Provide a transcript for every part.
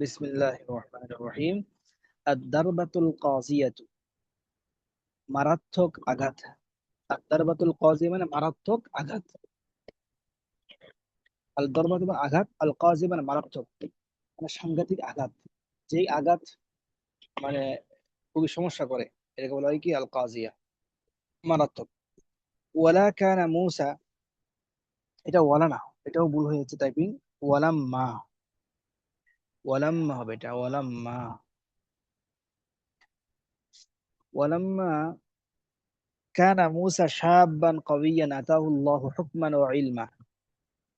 বিসমিল্লাহির রহমানির রহিম। আদ-দারবাতুল কাযিয়াতু, মারাত্মক আঘাত। আদ-দারবাতুল কাযিয়া মানে মারাত্মক আঘাত। আল-দারবাতু মানে আঘাত, আল-কাযিয়া মানে মারাত্মক, মানে সাংঘাতিক আঘাত। যেই আঘাত মানে খুবই সমস্যা করে, এটাকে বলা হয় কি আল-কাযিয়া, মারাত্মক। ওয়ালা কানা মূসা, এটা ওয়ালা না, এটাও ভুল হয়েছে টাইপিং। ওয়ালাম্মা, ওয়ালাম্মা হবে, এটা ওয়ালাম্মা। ওয়ালাম্মা কানা মূসা শাববান কাওয়িয়ান আতাহু আল্লাহু হুকমান ওয়া ইলমা।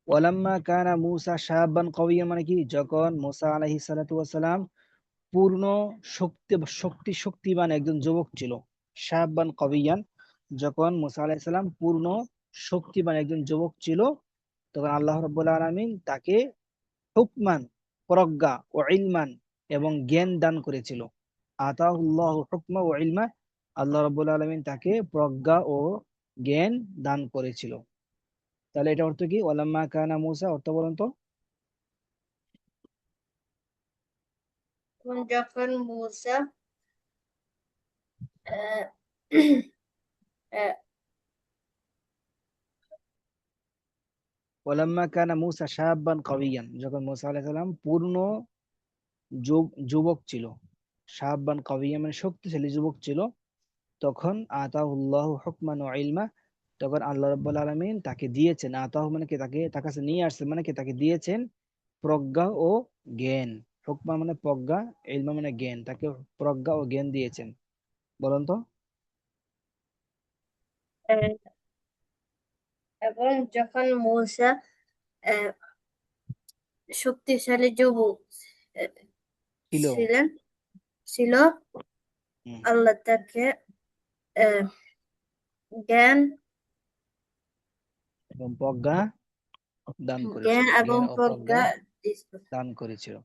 ওয়ালাম্মা কানা মূসা শাববান কাওয়িয়ান মানে কি, যখন মূসা আলাইহিস সালাতু ওয়াস সালাম পূর্ণ শক্তিবান একজন যুবক ছিল। শাববান কাওয়িয়ান, যখন মূসা আলাইহিস সালাম পূর্ণ শক্তিবান একজন যুবক ছিল, তখন আল্লাহ রাব্বুল আলামিন তাকে হুকমান, প্রজ্ঞা, ও ইলমান, এবং জ্ঞান দান করেছিল। আতাহুল্লাহু হুকমা ও ইলমা, আল্লাহ রাব্বুল আলামিন তাকে প্রজ্ঞা ও জ্ঞান দান করেছিল। তাহলে এটা অর্থ কি? ওয়ালাম্মা কানা মূসা, অর্থ বলুন তো। যখন মূসা আহ, আহ, ওয়ালাম্মা কানা মূসা শাববান কাওয়িয়ান, যখন মূসা আলাইহিস সালাম পূর্ণ যুবক ছিল। শাববান কাওয়িয়ান মানে শক্তিশালী যুবক ছিল। তখন আতাহুল্লাহু হুকমান ওয়া ইলমা, তখন আল্লাহ রাব্বুল আলামিন তাকে দিয়েছেন। আতাহু মানে কি, তাকে তার কাছে নিয়ে আসছেন, মানে কি তাকে দিয়েছেন প্রজ্ঞা ও জ্ঞান। হুকমা মানে প্রজ্ঞা, ইলমা মানে জ্ঞান, তাকে প্রজ্ঞা ও জ্ঞান দিয়েছেন। বলুন তো। আহ, এবং যখন মূসা আহ, শক্তিশালী যুবক আহ, ছিল। ছিলেন ছিল, হুম। আল্লাহ তাকে আহ, জ্ঞান এবং প্রজ্ঞা দান জ্ঞান করেছিল, এবং জ্ঞান ও প্রজ্ঞা প্রজ্ঞা দিয়েছিল। দান করেছিল।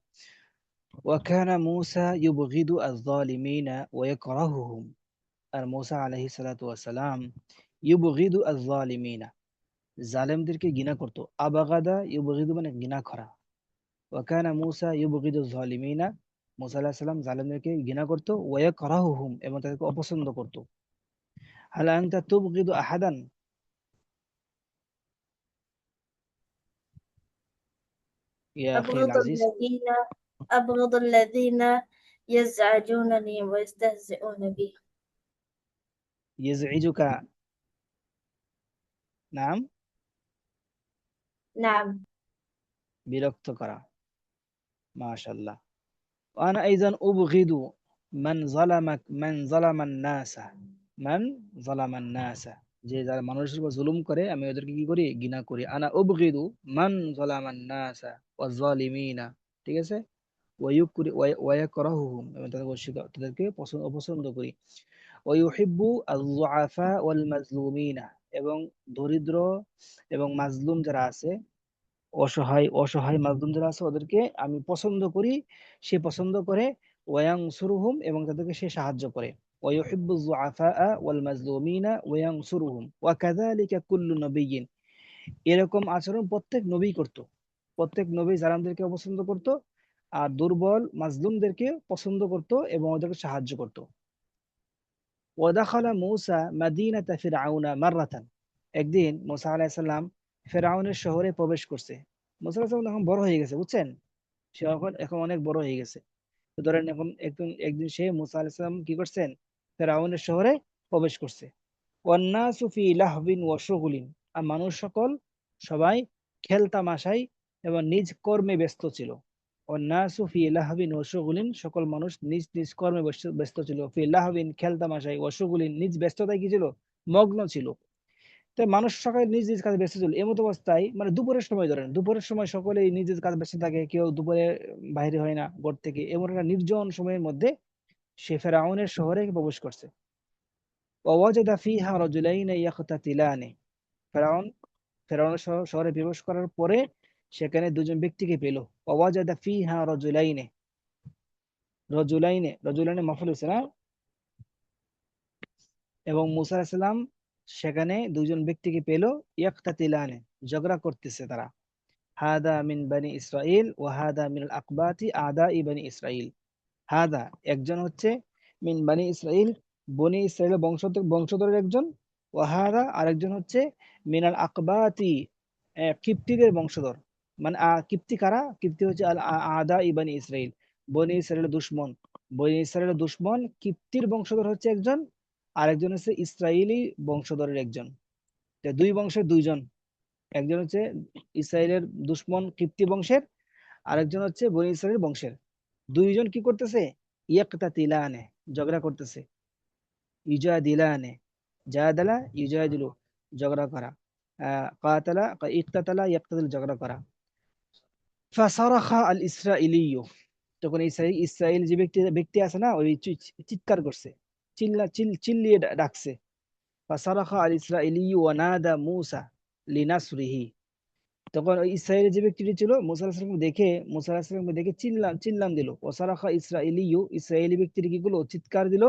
ওয়াকানা মূসা ইউবগিদু আয-যালিমিনা ওয়া ইয়াকরাহুহুম, আর মূসা আলাইহিস সালাতু ওয়াস সালাম ইউবগিদু আয-যালিমিনা, জালেমদেরকে ঘৃণা করত। আবাগাদা ইউবগিদু মানে ঘৃণা করা। ওয়াকানা মূসা ইউবগিদু যালিমিনা, মূসা আলাইহিস সালাম জালেমদেরকে ঘৃণা করত। ওয়া ইয়াকরাহুহুম, এবং তাদেরকে অপছন্দ করত। হাল আনতা তুবগিদু আহাদান, ইয়া আখি আল أبغض আজিজ। الذين أبغض الذين يزعجونني ويستهزئون بي. ইয়াজইজুকা, নাম, نعم. বিরক্ত করা। মাশাআল্লাহ। وانا ايضا ابغض من ظلم الناس، মান যালামান নাসা, যে যারা মানুষের উপর জুলুম করে আমি ওদেরকে কি করি, ঘৃণা করি। আনা উবগিদু মান যালামান নাসা ওয়াজ জালিমিনা, ঠিক আছে। ওয়ায়াকরাহুহুম, এবং তাদেরকে অপছন্দ করি। ওয়ায়ুহিব্বু আয-যুআফা ওয়াল মাজলুমিনা, এবং দরিদ্র এবং মাজলুম যারা আছে, অসহায় অসহায় মাজলুম যারা আছে, ওদেরকে আমি পছন্দ করি, সে পছন্দ করে। ওয়ায়ানসুরুহুম, এবং তাদেরকে সে সাহায্য করে। ওয়ায়ুহিব্বু যুআফা ওয়াল মাজলুমিনা ওয়ায়ানসুরুহুম ওয়া কাযালিকা কুল্লু নবিয়্যিন, এরকম আচরণ প্রত্যেক নবী করত। প্রত্যেক নবী জালেমদেরকে অপছন্দ করত, আর দুর্বল মাজলুমদেরকে পছন্দ করত এবং ওদেরকে সাহায্য করত। ওয়াদাখালা মূসা মাদিনাতা ফিরআউনা মাররাতান, একদিন মূসা আলাইহিস সালাম ফেরাউনের শহরে প্রবেশ করছে। মূসা আলাইহিস সালাম এখন বড় হয়ে গেছে, বুঝছেন, সে এখন এখন অনেক বড় হয়ে গেছে। তো ধরেন এখন একদিন সে মূসা আলাইহিস সালাম কি করছেন, ফেরাউনের শহরে প্রবেশ করছে। ওয়ান্নাসু ফি লাহবিন ওয়া শুগলিন, আর মানুষ সকল সবাই খেলতামাশাই এবং নিজ কর্মে ব্যস্ত ছিল। ওয়ান্নাসু ফি লাহবিন ওয়া শুগলিন, সকল মানুষ নিজ নিজ কর্মে ব্যস্ত ছিল। ফি লাহবিন খেলতামাশাই, ওয়া শুগলিন নিজ ব্যস্ততায় কি ছিল, মগ্ন ছিল। তাই মানুষ সকালে নিজ নিজ কাজে ব্যস্ত ছিল। এমত অবস্থায় মানে দুপুরের সময়, ধরেন দুপুরের সময় সকলেই নিজ নিজ কাজে ব্যস্ত থাকে, কেউ দুপুরে বাইরে হয় না ঘর থেকে। এমন একটা নির্জন সময়ের মধ্যে সে ফেরাউনের শহরে প্রবেশ করছে। ওয়াজাদা ফিহা রাজুলাইন ইয়াকতাতিলানি, ফেরাউন ফেরাউনের শহরে প্রবেশ করার পরে সেখানে দুজন ব্যক্তিকে পেল। ওয়াজাদা ফিহা রাজুলাইনে, রাজুলাইনে মাফুল হইছে না। এবং মূসা আলাইহিস সালাম সেখানে দুজন ব্যক্তিকে পেল, ইয়াকতাতিলানে, ঝগড়া করতেছে তারা। হাদা মিন বানি ইসরাইল ওয়া হাদা মিনাল আকবাতি আদাই বানি ইসরাইল। হাদা একজন হচ্ছে মিন বানি ইসরাইল, বনি ইসরাইলের বংশধরের একজন, ওয়া হাদা আরেকজন হচ্ছে মিনাল আকবাতি কিপ্তিদের বংশধর। মানে কিপ্তি কারা? কিপ্তি হচ্ছে আল আদা ইবানি ইসরাইল, বনি ইসরাইলের দুশমন। বনি ইসরাইলের দুশমন কিপ্তির বংশধর হচ্ছে একজন, আরেকজন হচ্ছে ইসরায়েলি বংশধরের একজন। তো দুই বংশের দুইজন, একজন হচ্ছে ইসরায়েলের দুশমন কিপ্তি বংশের, আরেকজন হচ্ছে বনি ইসরায়েল বংশের। দুইজন কি করতেছে? ইয়াকতাতিলানে, ঝগড়া করতেছে। ইউজাদিলানে, জাদালা ইউজাদিলু, ঝগড়া করা। কাতালা ইকতাতালা ইয়াকতাতিল, ঝগড়া করা। ফাসারাখা আল ইসরাইলিয়্যু, তখন ইসরাইল যে ব্যক্তি ব্যক্তি আছে না, ওই চিৎকার করছে, চিল্লিয়ে ডাকছে। ফাসারাখা আল ইসরাইলিয়্যু ওয়া নাদা মূসা লিনাসরিহি, তখন ওই ইসরায়েলের যে ব্যক্তিটি ছিল মুসা আলাইহিস সালাম দেখে, মুসা আলাইহিস সালাম দেখে চিল্লাম দিল। ওয়াসারাখা ইসরাইলিয়্যু, ইসরায়েলি ব্যক্তিটি কি করলো? চিৎকার দিল।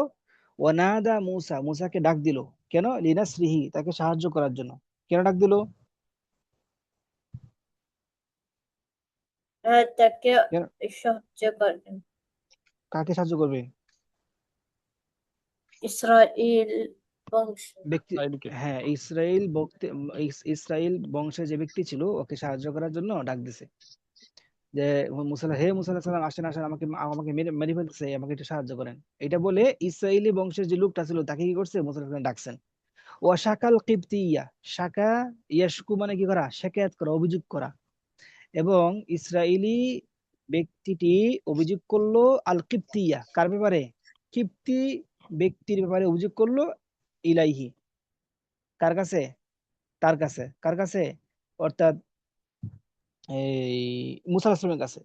ওয়ানাদা মূসা, মূসাকে ডাক দিল। কেন? লিনাসরিহি, তাকে সাহায্য করার জন্য। কেন ডাক দিল? তাকে কেন? সাহায্য করবেন। কাকে সাহায্য করবে? ইসরাইল বংশ। ব্যক্তি, ইসরাইলকে। হ্যাঁ, ইসরাইল বংশের যে ব্যক্তি ছিল ওকে সাহায্য করার জন্য ডাক দিছে। যে হে মুসা আলাইহিস সালাম, আসেন আসেন, আমাকে আমাকে মেরে মেরে ফেলতেছে, আমাকে একটু সাহায্য করেন। এটা বলে ইসরায়েলি বংশের যে লোকটা ছিল তাকে কি করছে? মুসা আলাইহিস সালাম ডাকছেন। ওয়া শাকাল কিবতিয়া, শাকা ইয়াশকু মানে কি করা? শিকায়াত করা, অভিযোগ করা। এবং ইসরায়েলি ব্যক্তিটি অভিযোগ করলো আল কিবতিয়া, কার ব্যাপারে? কিবতি ব্যক্তির ব্যাপারে অভিযোগ করলো। ইলাইহি, কার কাছে? তার কাছে। কার কাছে? অর্থাৎ এই মুসা আলাইহিস সালামের কাছে।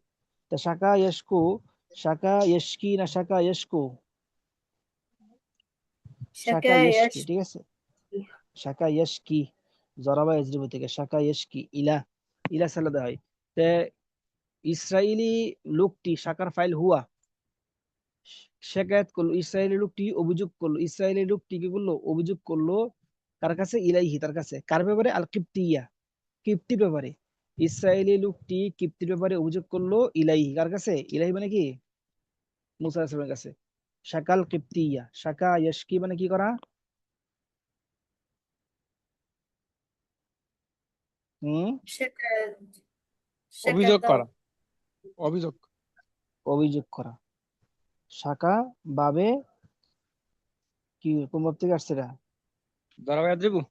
তা শাকা ইয়াশকু, শাকা ইয়াশকি না শাকা ইয়াশকু? শাকা ইয়াশকি, ঠিক আছে। শাকা ইয়াশকি, জরাবা ইজরিবু থেকে শাকা ইয়াশকি, ইলা, ইলা সালাদা হয়। তে ইসরায়েলি লোকটি, শাকার ফাইল হুয়া, শিকায়াত করলো, ইসরায়েলি লোকটি অভিযোগ করলো। ইসরায়েলি লোকটি কি করলো? অভিযোগ করলো। কার কাছে? ইলাইহি, তার কাছে। কার ব্যাপারে? আল কিবতিয়া, কিপ্তির ব্যাপারে। ইসরায়েলি লোকটি কিপ্তির ব্যাপারে অভিযোগ করলো ইলাইহি, কার কাছে? ইলাহি মানে কি? মুসা আলাইহিস সালামের কাছে। শাকাল কিবতিয়া, শাকা ইয়াশকি মানে কি করা? হুম, অভিযোগ করা, অভিযোগ। অভিযোগ করা। শাকা বাবে কি, কোন ভাব থেকে আসছে এটা? দাঁড়াও ইয়াদ্রিবু।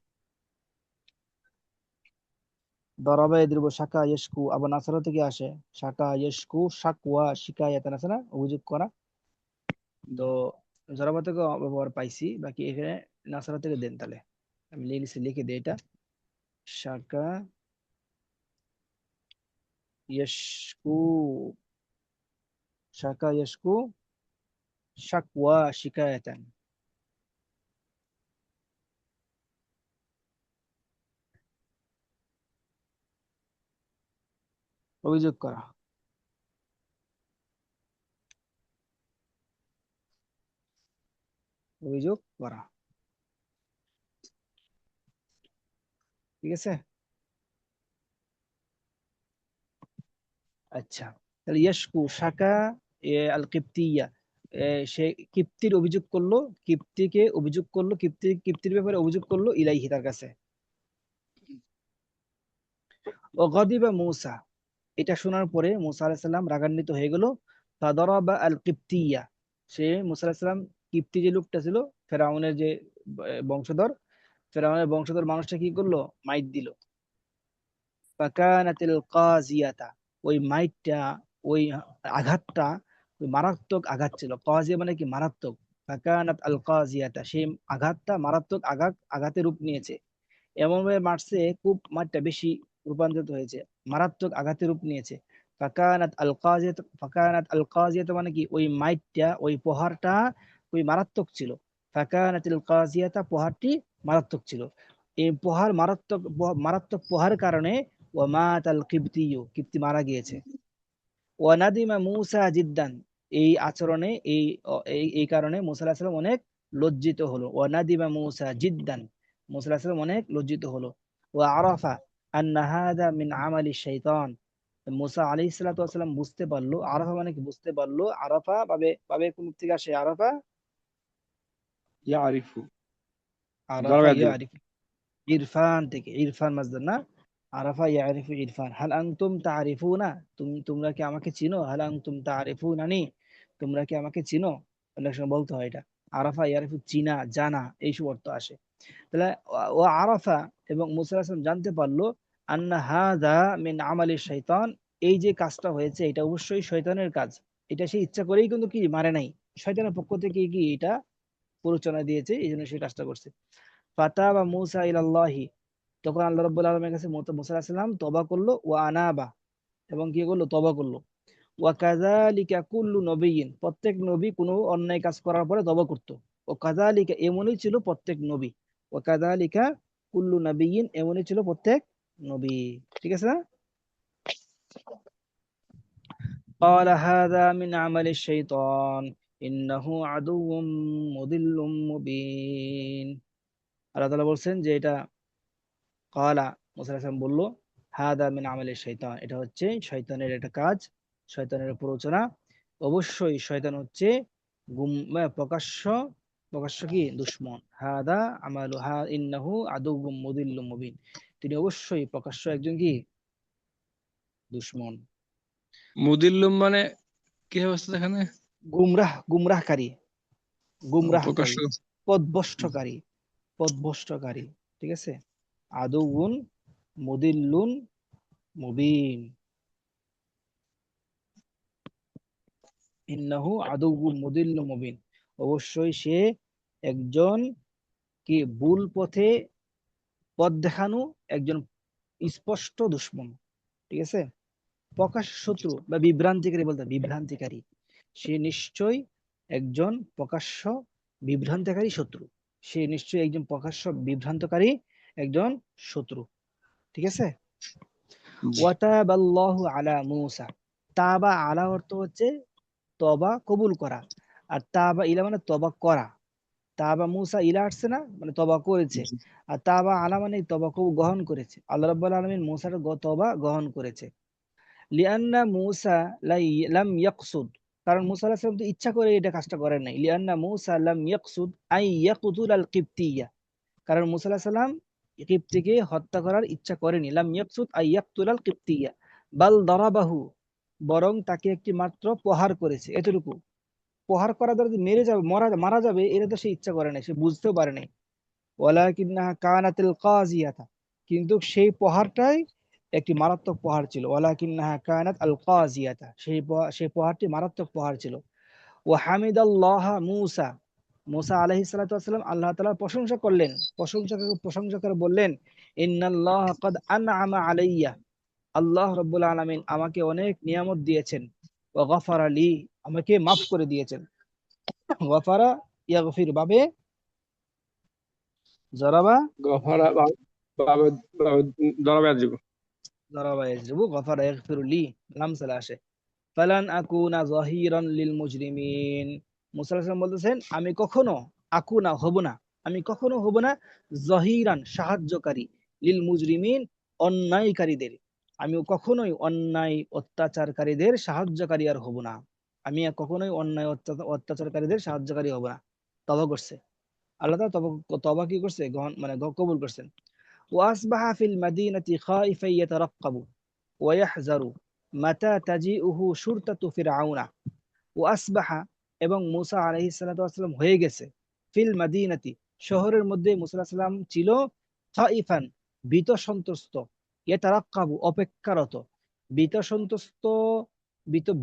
দরাবা ইদ্রিবু, শাকা ইয়াশকু, আবার নাসারা থেকে আসে। শাকা ইয়াশকু, শাকওয়া শিকায়াত আছে না, অভিযোগ করা। তো জরাবা থেকে ব্যবহার পাইছি, বাকি এখানে নাসারা থেকে দেন। তাহলে আমি লিখে দিই এটা। শাকা ইয়াশকু, শাকা ইয়াশকু শাকওয়া শিকায়াতান, অভিযোগ করা। অভিযোগ করা, ঠিক আছে। আচ্ছা, তাহলে ইয়াশকু শাকা আল কিপ্তিয়া, সে কিপ্তির অভিযোগ করলো, কিপ্তিকে অভিযোগ করলো, কিপ্তির ব্যাপারে অভিযোগ করলো ইলাইহি, তার কাছে। ও গদিবা মূসা, এটা শোনার পরে মূসা আলাইহিস সালাম রাগান্বিত হয়ে গেল। ফাদারাবা আল কিপ্তিয়া, সে মূসা আলাইহিস সালাম, কিপ্তি যে লোকটা ছিল, ফেরাউনের যে বংশধর, ফেরাউনের বংশধর মানুষটা কি করলো? মাইট দিল। ফাকানাতিল কাজিয়াতা, ওই মাইটটা, ওই আঘাতটা, ওই মারাত্মক আঘাত ছিল। কাজিয়া মানে কি? মারাত্মক। ফাকানাত আল কাজিয়াতা, সেই আঘাতটা মারাত্মক আঘাতে রূপ নিয়েছে। এমন ভাবে মারছে, খুব মারটা বেশি রূপান্তরিত হয়েছে, মারাত্মক আঘাতে রূপ নিয়েছে। ফাকানাত আল কাজিয়াত মানে কি? ওই মাইটটা, ওই প্রহারটা ওই মারাত্মক ছিল। ফাকানাতিল কাজিয়াতা, প্রহারটি মারাত্মক ছিল। এই প্রহার মারাত্মক, মারাত্মক প্রহার কারণে ওয়ামাত আল কিবতিয়ু, কিবতি মারা গিয়েছে। ওয়ানাদিমা মূসা জিদ্দান, এই আচরণে, এই কারণে মূসা আলাইহিস সালাম অনেক লজ্জিত হলো। ওয়ানাদিমা মূসা জিদ্দান, মূসা আলাইহিস সালাম অনেক লজ্জিত হলো। ওয়া আরাফা আন্না হাযা মিন আমালি শাইতান, মুসা আলাইহিস সালাতু ওয়াস সালাম বুঝতে পারলো, আরাফা মানে কি বুঝতে পারলো, আরাফা পাবে পাবে কোন থেকে আসে আরাফা? ইয়ারিফু। আরাফা ضرب يضرب ইয়ারিফু, ইরফান থেকে, ইরফান মাসদার না, আরাফা ইয়ারিফু ইরফান। হাল আনতুম তারিফুনা, তোমরা কি আমাকে চিনো? হাল আনতুম তারিফুনানি, তোমরা কি আমাকে চিনো? অনেক সময় বলতে হয় এটা। আরাফা ইয়ারিফু চিনা, জানা, এইসব অর্থ আসে। তাহলে ও আরাফা, এবং মুসা আলাইহিস সালাম জানতে পারলো, আন্না হাযা মিন আমালি শাইতান, এই যে কাজটা হয়েছে এটা অবশ্যই শয়তানের কাজ। এটা সে ইচ্ছা করেই কিন্তু কি মারে নাই, শয়তানের পক্ষ থেকে কি এটা প্ররোচনা দিয়েছে, এই জন্য সে কাজটা করছে। ফাতাবা মুসা ইলাল্লাহি, তখন আল্লাহ রাব্বুল আলামিনের কাছে মুসা আলাইহিস সালাম তওবা করলো, ওয়া আনাবা, এবং কি করলো, তওবা করলো। ওয়া কাযালিকা কুল্লু নবিয়্যিন, প্রত্যেক নবী কোনো অন্যায় কাজ করার পরে তওবা করত। ও কাযালিকা, এমনই ছিল প্রত্যেক নবী। ও কাযালিকা কুল্লু নবিয়্যিন, এমনই ছিল প্রত্যেক নবী। ঠিক আছে না? قال هذا من عمل الشيطان إنه عدو مضل مبين। আল্লাহ তাআলা বলছেন যে এটা, ক্বালা, মুসা আলাইহিস সালাম বলল, হাদা মিন আমালিশ শাইতান, এটা হচ্ছে শয়তানের একটা কাজ, শয়তানের প্ররোচনা। অবশ্যই শয়তান হচ্ছে প্রকাশ্য, প্রকাশ্য কি দুশমন। হাদা আমালু হা ইন্নাহু আদুউম মুদিল্লুম মুবিন, তিনি অবশ্যই প্রকাশ্য একজন কি দুশমন। মুদিল্লুম মানে কি অবস্থা এখানে? গুমরাহকারী, প্রকাশ্য। গুমরাহকারী, পথভ্রষ্টকারী, পথভ্রষ্টকারী। ঠিক আছে, আদুউন মুদিল্লুন মুবিন, ইন্নাহু আদুউম মুদিল্লুম মুবিন, অবশ্যই সে একজন কি ভুল পথে পথ দেখানো একজন স্পষ্ট দুশমন। ঠিক আছে, প্রকাশ শত্রু বা বিভ্রান্তিকারী, বলতে বিভ্রান্তিকারী, সে নিশ্চয়ই একজন প্রকাশ্য বিভ্রান্তকারী শত্রু, সে নিশ্চয়ই একজন প্রকাশ্য বিভ্রান্তকারী একজন শত্রু। ঠিক আছে। জি। ওয়াতাবাল্লাহু আলা মূসা, তাবা আলা অর্থ হচ্ছে তবা কবুল করা, আর তাবা ইলা মানে তবা করা। তাবা মূসা ইলা আসছে না, মানে তবা করেছে। জি। আর তাবা আলা মানে তবা কবুল গ্রহণ করেছে, আল্লাহ রাব্বুল আলামিন মূসার তবা গ্রহণ করেছে। লিআন্না মূসা লাম ইয়াকসুদ, কারণ মূসা আলাইহিস সালাম তো ইচ্ছা করে এটা কাজটা করেন নাই। লিআন্না মূসা লাম ইয়াকসুদ আই ইয়াকতুল আল কিবতিয়া, কারণ মূসা আলাইহিস সালাম কিবতীকে হত্যা করার ইচ্ছা করেনি। লাম ইয়াকসুদ আই ইয়াকতুল আল কিবতিয়া, বাল দারাবাহু, বরং তাকে একটি মাত্র প্রহার করেছে, এতটুকু। প্রহার করা দ্বারা যে মেরে যাবে, মারা যাবে, এটা তো সে ইচ্ছা করে নাই, সে বুঝতেও পারে নাই। ওয়ালাকিন্নাহা কানাতিল কাজিয়াতা, কিন্তু সেই প্রহারটাই একটি মারাত্মক প্রহার ছিল। ওয়ালাকিন্নাহা কানাত আল কাজিয়াতা, সেই প্রহারটি মারাত্মক প্রহার ছিল। ওয়া হামিদাল্লাহ মূসা, মূসা আলাইহিস সালাতু ওয়াস সালাম আল্লাহ তাআলার প্রশংসা করলেন, প্রশংসা করে বললেন, ইন্নাল্লাহ ক্বাদ আনআমা আলাইয়া, আল্লাহ রাব্বুল আলামিন আমাকে অনেক নিয়ামত দিয়েছেন। ওয়া গফারা লি, আমাকে মাফ করে দিয়েছেন। গফারা ইয়াগফির বাবে জরাবা, গফারা ضرب يضرب। জরাবা ইয়াজরিবু, গফারা ইয়াগফিরু লি, লাম চলে আসে। ফালান আকুনা যাহিরান লিল মুজরিমিন, মুসা আলাইহিস সালাম বলতেছেন, আমি কখনো আকুনা হব না, আমি কখনো হব না যাহিরান সাহায্যকারী, লিল মুজরিমিন অন্যায়কারীদের, আমি কখনোই অন্যায় অত্যাচারকারীদের সাহায্যকারী আর হব না। আমি আর কখনোই অন্যায় অত্যাচারকারীদের সাহায্যকারী হব না। তওবা করছে আল্লাহ তাআলা, তওবা কি করছে, মানে কবুল করছেন। ওয়াসবাহা ফিল মাদিনাতি খাইফা ইয়াতারাক্কাবু ওয়া ইয়াহজারু মাতা তাজিউহু শুরতাতু ফিরআউনা। ওয়াসবাহা, এবং মূসা আলাইহিস সালাতু ওয়াস সালাম হয়ে গেছে, ফিল মাদিনাতি, শহরের মধ্যে মূসা আলাইহিস সালাম ছিল, খাইফান, ভীত সন্ত্রস্ত, ইয়াতারাক্কাবু, অপেক্ষারত, ভীত সন্ত্রস্ত,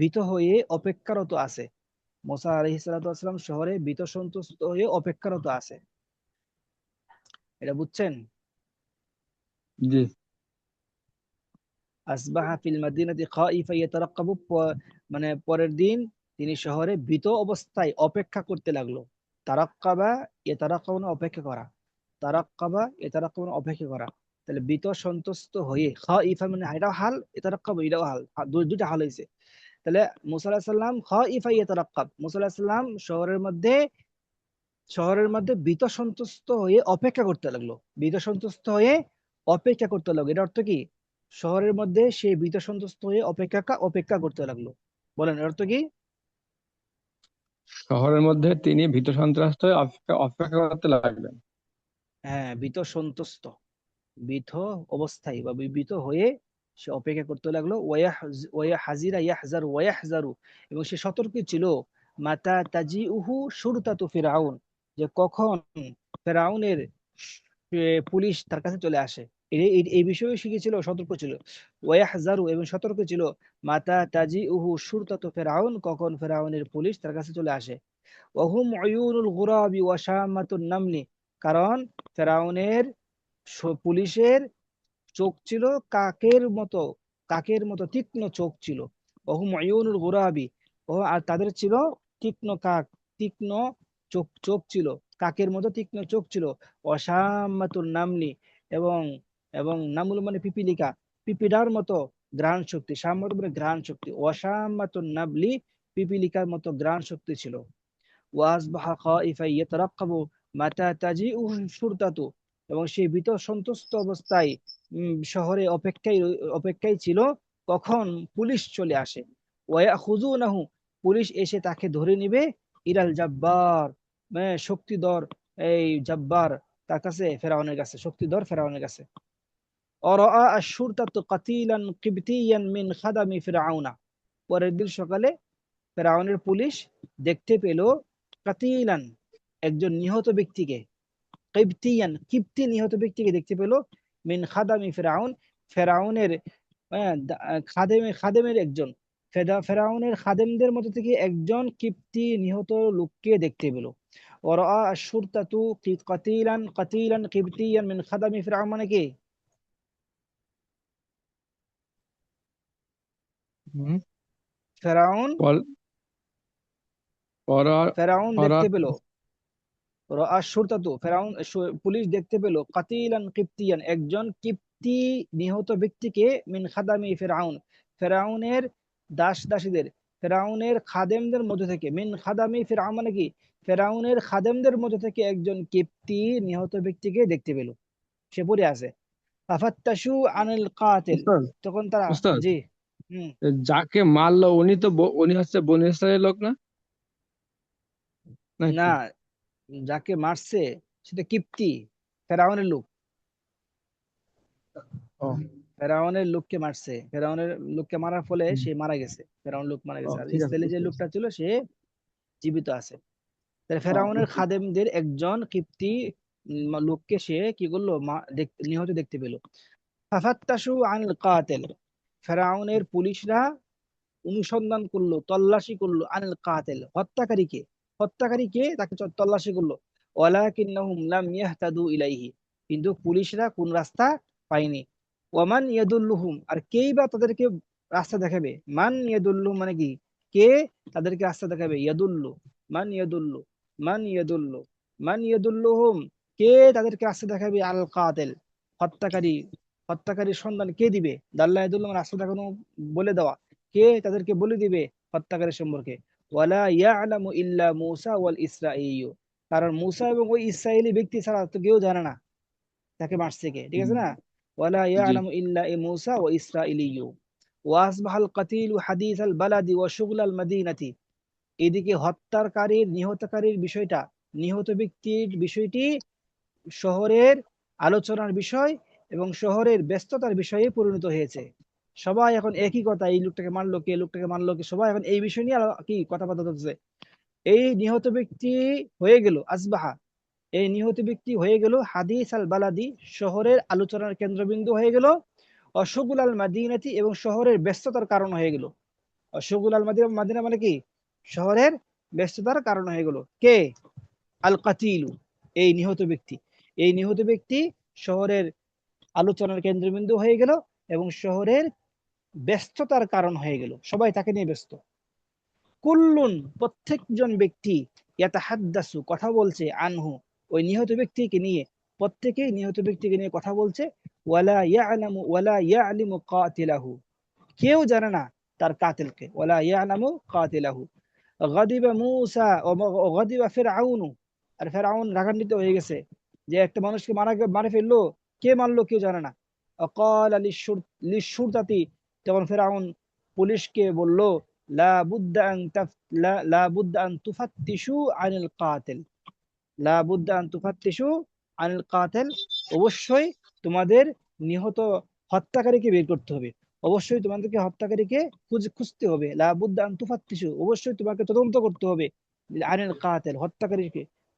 ভীত হয়ে অপেক্ষারত আছে। মূসা আলাইহিস সালাতু ওয়াস সালাম শহরে ভীত সন্ত্রস্ত হয়ে অপেক্ষারত আছে। এটা বুঝছেন? জি। আসবাহা ফিল মাদিনাতি খাইফা ইয়াতারাক্কাবু, মানে পরের দিন তিনি শহরে ভীত অবস্থায় অপেক্ষা করতে লাগলো। তারাক্কাবা ইয়াতারাক্কাবুনা, অপেক্ষা করা, তারাক্কাবা ইয়াতারাক্কাবুনা, অপেক্ষা করা। তাহলে ভীত সন্ত্রস্ত হয়ে, খাইফা মানে এটাও হাল, ইয়াতারাক্কাবু এটাও হাল, দুইটা হাল হয়েছে। তাহলে মূসা আলাইহিস সালাম খাইফা ইয়াতারাক্কাব, মূসা আলাইহিস সালাম শহরের মধ্যে ভীত সন্ত্রস্ত হয়ে অপেক্ষা করতে লাগলো, ভীত সন্ত্রস্ত হয়ে অপেক্ষা করতে লাগলো। এটা অর্থ কি? শহরের মধ্যে সে ভীত সন্ত্রস্ত হয়ে অপেক্ষা করতে লাগলো। বলেন এর অর্থ কি? শহরের মধ্যে তিনি ভীত সন্ত্রস্ত হয়ে অপেক্ষা অপেক্ষা করতে লাগলেন। হ্যাঁ, ভীত সন্ত্রস্ত, ভীত অবস্থায় বা ভীত হয়ে সে অপেক্ষা করতে লাগলো। ওয়া হাজিরা ইয়াহজারু ওয়া ইয়াহজারু, এবং সে সতর্ক ছিল। মাতা তাজিউহু শুরতাতু ফিরাউন, যে কখন ফেরাউনের পুলিশ তার কাছে চলে আসে। এই বিষয়ে শিখেছিল, সতর্ক ছিল। ওয়াহজারু, এবং সতর্ক ছিল। মাতা তাজিউহু শুরতাতু ফিরাউন, কখন ফেরাউনের পুলিশ তার কাছে চলে আসে। ওয়াহুম উয়ুনুল গুরাবি ওয়া শামাতুন নামলি, কারণ ফেরাউনের পুলিশের চোখ ছিল কাকের মতো তীক্ষ্ণ চোখ ছিল। ওহুম উয়ুনুল গুরাবি, আর তাদের ছিল তীক্ষ্ণ কাক, তীক্ষ্ণ চোখ চোখ ছিল, কাকের মতো তীক্ষ্ণ চোখ ছিল। অসাম্মাতুন নামলি, এবং এবং নামুল মানে পিপিলিকা, পিপিডার মতো ঘ্রাণ শক্তি। সাম্মাত মানে ঘ্রাণ শক্তি, অসাম্মাতুন নাবলি, পিপিলিকার মতো ঘ্রাণ শক্তি ছিল। ওয়াসবাহা খাইফান ইয়াতারাক্কাবু মাতা তাজিউহু শুরতাতু, এবং সেই ভীত সন্ত্রস্ত অবস্থায় শহরে অপেক্ষায় ছিল কখন পুলিশ চলে আসে। ওয়ায়াখুযুনাহু, পুলিশ এসে তাকে ধরে নিবে। ইলাল জাব্বার, শক্তিধর এই জাব্বার, তার কাছে, ফেরাউনের কাছে, শক্তিধর ফেরাউনের কাছে। অরাআ আশ-শুরতাতু কাতিলান কিবতিয়ান মিন খাদামি ফিরআউনা, পরের দিন সকালে ফেরাউনের পুলিশ দেখতে পেল কাতিলান, একজন নিহত ব্যক্তিকে, কিবতিয়ান কিবতি নিহত ব্যক্তিকে দেখতে পেল, মিন খাদামি ফেরাউন, ফেরাউনের খাদেমের একজন, ফেরাউনের খাদেমদের মধ্যে থেকে একজন কিবতি নিহত লোককে দেখতে পেল। ওরা আশ-শুরতাতু কাতিলান কিবতিয়ান মিন খাদামি ফিরআউন মানে কি? হুম। ফেরাউন পর- পর- ফেরাউন দেখতে পরাত পেল, রাআ শুরতাতু, ফেরাউন পুলিশ দেখতে পেল, কাতিলান কিবতিয়ান, একজন কিবতি নিহত ব্যক্তিকে, মিন খাদামি ফেরাউন, ফেরাউনের দাসীদের, ফেরাউনের খাদেমদের মধ্যে থেকে। মিন খাদামি ফেরাউন মানে কি? ফেরাউনের খাদেমদের মধ্যে থেকে একজন কিবতি নিহত ব্যক্তিকে দেখতে পেল, সে পড়ে আছে। ফাফাত্তাশু আনিল কাতিল, উস্তাদ, তখন তারা, উস্তাদ, জি, হুম, যাকে মারলো উনি তো উনি হচ্ছে বনি ইসরাইলের লোক না, না, নাকি? যাকে মারছে সেটা কিবতি, ফেরাউনের লোক। ও, ফেরাউনের লোককে মারছে, ফেরাউনের লোককে মারার ফলে হুম, সে মারা গেছে, ফেরাউন লোক মারা ও, গেছে, আর ঠিক আছে, ইসরায়েলি যে বুঝতে লোকটা পেরেছি। ছিল সে জীবিত আছে। তাহলে ও, ফেরাউনের বুঝতে পেরেছি। খাদেমদের একজন কিপ্তি লোককে সে কি করলো, নিহত দেখতে পেল। ফাফাত্তাশু আনিল কাতিল, ফেরাউনের পুলিশরা অনুসন্ধান করলো, তল্লাশি করলো, আনিল কাতিল, হত্যাকারীকে তাকে তল্লাশি করলো। ওয়ালাকিন্নাহুম লাম ইয়াহতাদু ইলাইহি, কিন্তু পুলিশরা কোন রাস্তা পায়নি। ওয়ামান ইয়াদুল্লুহুম, আর কেই বা তাদেরকে রাস্তা দেখাবে। মান ইয়াদুল্লু মানে কি? কে তাদেরকে রাস্তা দেখাবে? ইয়াদুল্লু, মান ইয়াদুল্লু, মান ইয়াদুল্লু, মান ইয়াদুল্লুহুম, কে তাদেরকে রাস্তা দেখাবে? আল কাতিল, হত্যাকারী, হত্যাকারীর সন্ধান কে দিবে? দাল্লা ইয়াদুল্লু মানে রাস্তা দেখানো, বলে দেওয়া। কে তাদেরকে বলে দিবে হত্যাকারী সম্পর্কে? ওয়ালা ইয়ালামু ইল্লা মূসা ওয়াল ইসরাঈয়ু, কারণ মূসা এবং ওই ইসরায়েলি ব্যক্তি ছাড়া তো কেউ জানে না তাকে মারছে কে, ঠিক আছে হুম, না? ওয়ালা জি। ইয়ালামু ইল্লা মূসা ওয়া ইসরাঈলিয়্যু ওয়া আসবাহাল কাতিলু হাদিসাল বালাদি ওয়া শুগলাল মাদিনাতি, এদিকে নিহতকারীর বিষয়টা, নিহত ব্যক্তির বিষয়টি শহরের আলোচনার বিষয় এবং শহরের ব্যস্ততার বিষয়ে পরিণত হয়েছে। সবাই এখন একই কথা, এই লোকটাকে মারলো কে, লোকটাকে মারলো কে, সবাই এখন এই বিষয় নিয়ে কি কথাবার্তা চলতেছে। এই নিহত ব্যক্তি হয়ে গেল আসবাহা, এই নিহত ব্যক্তি হয়ে গেল হাদিস আল বালাদি, শহরের আলোচনার কেন্দ্রবিন্দু হয়ে গেল। অশগুল আল মাদিনাতি, এবং শহরের ব্যস্ততার কারণ হয়ে গেল। অশগুল আল মাদিনা মানে কি? শহরের ব্যস্ততার কারণ হয়ে গেল। কে? আল কাতিলু, এই নিহত ব্যক্তি। এই নিহত ব্যক্তি শহরের আলোচনার কেন্দ্রবিন্দু হয়ে গেল এবং শহরের ব্যস্ততার কারণ হয়ে গেল, সবাই তাকে নিয়ে ব্যস্ত। কুল্লুন, প্রত্যেকজন ব্যক্তি, ইয়াতাহাদ্দাসু, কথা বলছে, আনহু, ওই নিহত ব্যক্তিকে নিয়ে, প্রত্যেকেই নিহত ব্যক্তিকে নিয়ে কথা বলছে। ওয়ালা ইয়ালিমু কাতিলাহু, কেউ জানে না তার কাতিলকে। ওয়ালা ইয়ালামু কাতিলাহু। গাদিবা মূসা ও গাদিবা ফিরআউনু, আর ফিরআউন রাগান্বিত হয়ে গেছে যে একটা মানুষকে মারে ফেললো, কে মারলো কেউ জানে না। وقال للشرطة তখন ফেরাউন পুলিশকে বলল লা বুদ্দা আন লা বুদ্দা আন তুফাত্তিশু আনিল কাতিল লা বুদ্দা আন তুফাত্তিশু আনিল কাতিল অবশ্যই তোমাদের নিহত হত্যাকারীকে বের করতে হবে, অবশ্যই তোমাদেরকে হত্যাকারীকে খুঁজতে হবে, লা বুদ্দা আন তুফাত্তিশু অবশ্যই তোমাকে তদন্ত করতে হবে, আনিল কাতিল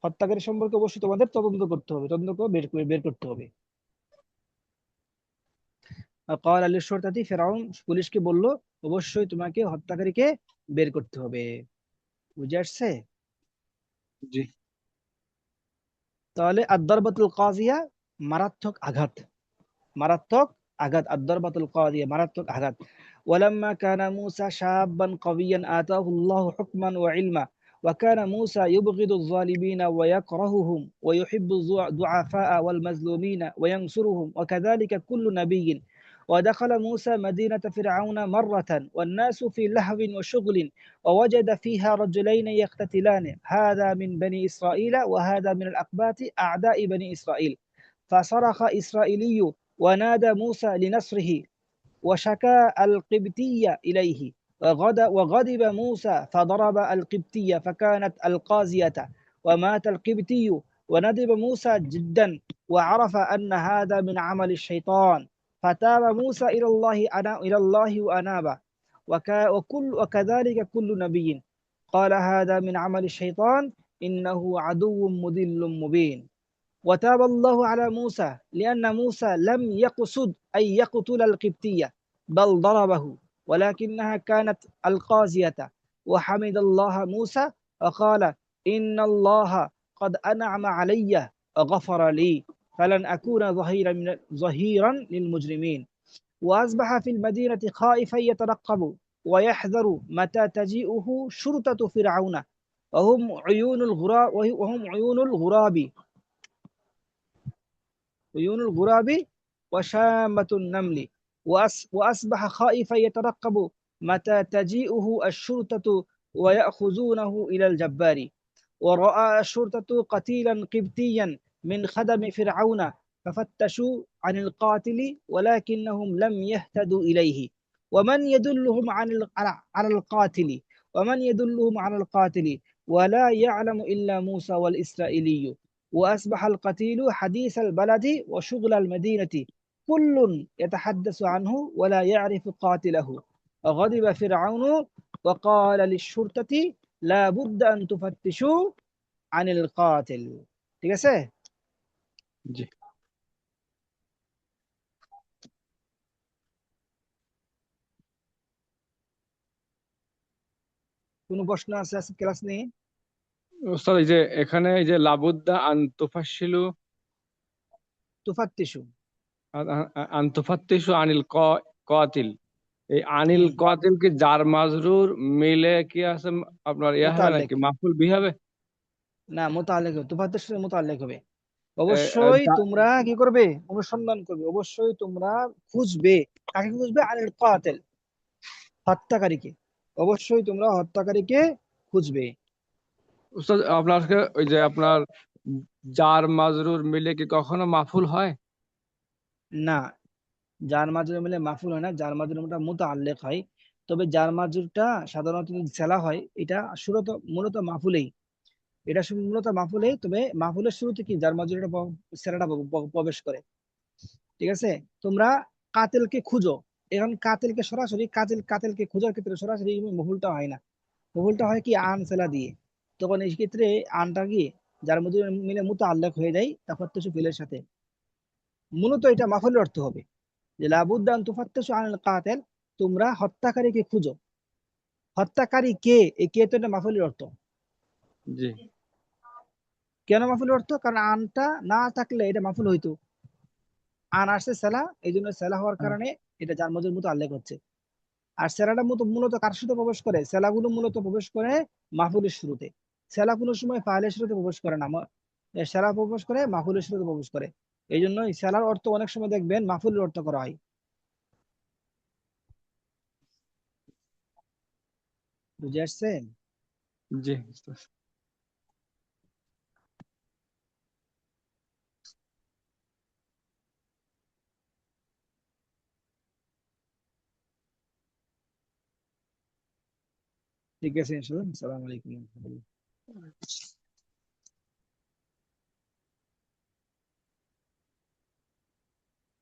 হত্যাকারী সম্পর্কে অবশ্যই তোমাদের তদন্ত করতে হবে, তদন্ত করে বের করতে হবে। ক্বালা লিশ-শরতাতি ফিরআউন পুলিশকে বলল অবশ্যই তোমাকে হত্যাকারীকে বের করতে হবে। বুঝে আসছে? জি। তাহলে আদ-দারবাতুল কাযিয়া মারাত্মক আঘাত, মারাত্মক আঘাত, আদ-দারবাতুল কাযিয়া মারাত্মক আঘাত। ওয়ালাম্মা কানা মূসা শাববান কাবিয়্যান আতাহুল্লাহু হুকমান ওয়া ইলমা ওয়া কানা মূসা ইউবগিদু আয-যালিমিনা ওয়া ইয়াকরাহুহুম ওয়া ইউহিব্বু দুআফা'a ওয়াল মাজলুমিনা ওয়া ইয়ানসুরুহুম ওয়া কাযালিকা কুল্লু নাবিয়্যিন ودخل موسى مدينة فرعون مرة والناس في لهو وشغل ووجد فيها رجلين يقتتلان هذا من بني إسرائيل وهذا من الأقباط أعداء بني إسرائيل فصرخ إسرائيلي ونادى موسى لنصره وشكى القبطي إليه وغضب موسى فضرب القبطي فكانت القاضية ومات القبطي وندب موسى جدا وعرف أن هذا من عمل الشيطان فتاب موسى إلى الله وأناب وكذلك كل نبي قال هذا من عمل الشيطان إنه عدو مضل مبين وتاب الله على موسى لأن موسى لم يقصد أن يقتل القبطية بل ضربه ولكنها كانت القاضية وحمد الله موسى وقال إن الله قد أنعم علي وغفر لي فلن أكون ظهيرا للمجرمين وأصبح في المدينة خائفا يترقب ويحذر متى تجيئه شرطة فرعون وهم عيون الغراب وشامة النمل وأصبح خائفا يترقب متى تجيئه الشرطة ويأخذونه إلى الجبار ورأى الشرطة قتيلا قبطيا من خدم فرعون ففتشوا عن القاتل ولكنهم لم يهتدوا إليه ومن يدلهم على القاتل ولا يعلم إلا موسى والإسرائيلي وأصبح القتيل حديث البلد وشغل المدينة كل يتحدث عنه ولا يعرف قاتله غضب فرعون وقال للشرطة لا بد أن تفتشوا عن القاتل। ঠিক আছে? জি। কোনো প্রশ্ন আছে আজকে ক্লাস নিয়ে? ওস্তাদ এই যে এখানে এই যে লাবুদ্দা আনতুফাশিলু তুফাত্তিশু আনতুফাত্তিশু আনিল কাতিল, এই আনিল হুম কাতিল কি জার মাজরুর মিলে কি আছে আপনার ইয়া হবে মুতাআল্লিক, নাকি মাফুল বি হবে? না মুতাআল্লিক হবে, তুফাত্তিশু মুতাআল্লিক হবে। এ, অবশ্যই তোমরা কি করবে? অনুসন্ধান করবে, অবশ্যই তোমরা খুঁজবে। কাকে খুঁজবে? আনিল কাতিল, হত্যাকারীকে। অবশ্যই তোমরা হত্যাকারীকে খুঁজবে। উস্তাদ আপনার ওই যে আপনার জার মাজরুর মিলে কি কখনো মাফুল হয়? না, জার মাজরুর মিলে মাফুল হয় না, জার মাজরুরটা মুতাআল্লিক হয়। তবে জার মাজরুরটা সাধারণত যদি সেলা হয়, এটা মূলত মাফুলেই, মূলত মাফুলেই। তবে মাফুলের শুরুতে কি জার মাজরুরটা সেলাটা প্রবেশ করে। ঠিক আছে? তোমরা কাতিলকে খুঁজো। এখন কাতিলকে সরাসরি কাতিলকে খোঁজার ক্ষেত্রে সরাসরি মফুলটা হয় না, মফুলটা হয় কি আন সেলা দিয়ে। তখন এই ক্ষেত্রে আনটা কি যার মধ্যে মিলে মুতাআল্লিক হয়ে যায় তাফাত্তুশু ফিলের সাথে। মূলত এটা মাফুলের অর্থ হবে যে লাবুদ্দা আন তুফাত্তিশু আনিল কাতিল, তোমরা হত্যাকারীকে খুঁজো। হত্যাকারী কে? এই কে তো এটা মাফুলের অর্থ। জি কেন মাফুলের অর্থ? কারণ আনটা না থাকলে এটা মাফুল হইতো। আন আসছে সেলা, এই জন্য সেলা হওয়ার কারণে এটা যার মধ্যে মুতাআল্লিক হচ্ছে। আর সেলাটা মূলত কার সাথে প্রবেশ করে? সেলাগুলো মূলত প্রবেশ করে মাফুলের শুরুতে। সেলা কোনো সময় ফাইলের শুরুতে প্রবেশ করে না, সেলা প্রবেশ করে মাফুলের শুরুতে প্রবেশ করে। এই জন্য সেলার অর্থ অনেক সময় দেখবেন মাফুলের অর্থ করা হয়। বুঝে আসছে? জি উস্তাদ। ঠিক আছে ইনশাআল্লাহ। আসসালামু আলাইকুম ওয়া রাহমাতুল্লাহ।